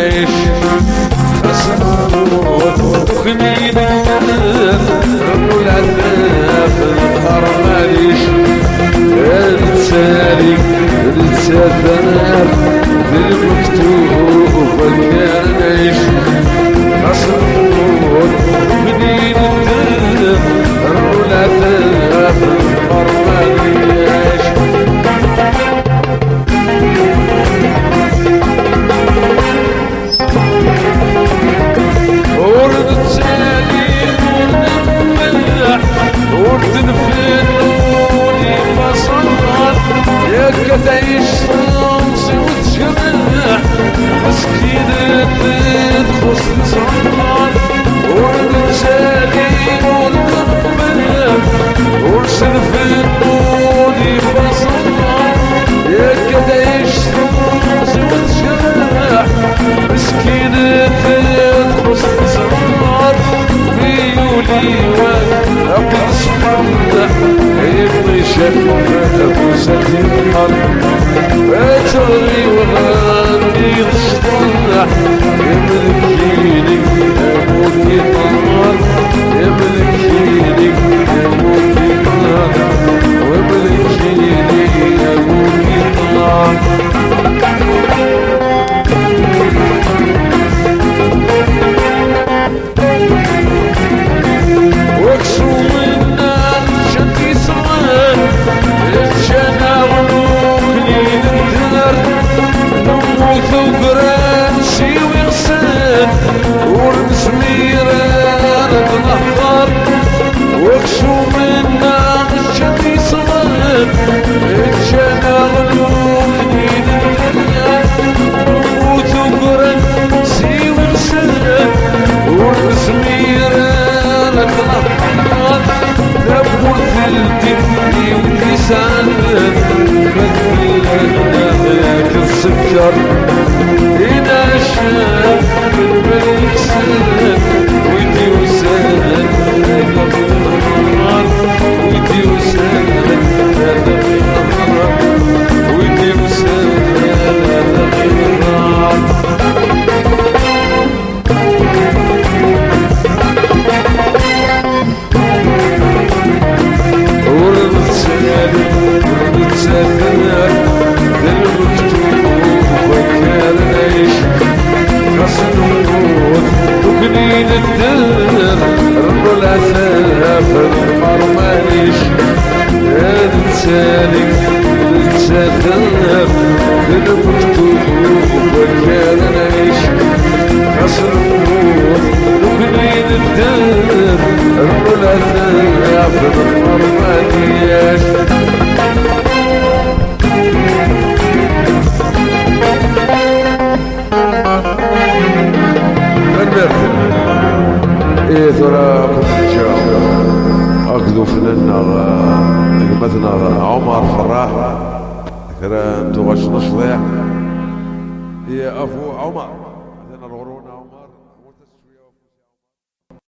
نعيش أسموت وخليني رمو العذاب نهار معليش نسالي نسافر بالمكتوب كان نعيش أسموت وخليني رمو العذاب نهار معليش تعيش صامسي وتجرح مسكينة تخص تصنع ورجالي ونقبل ورسل في النور يبصنع ياك تعيش صامسي وتجرح مسكينة تخص تصنع ميولي وأقل صمح يبغي شكوى أبوسة الحرب أجري وغني الشطح يملكيني أموتي نار يملكيني أموتي نار ويملكيني أموتي نار السكر إذا شاف الملك سنة ويدي وسنة هذا النهار ويدي وسنة هذا النهار ويدي وسنة هذا النهار ورمتسالي ورمتسافر وكنين الدر رمو العذاب النهار ماليش نسالي نسافر بالمكتوب وكان نعيش قصر النور وكنين الدر رمو العذاب النهار ماليش ايه ترى اخذوا فناننا نجمتنا عمر فراح كده انتوا غش نشضيع هي افو عمر.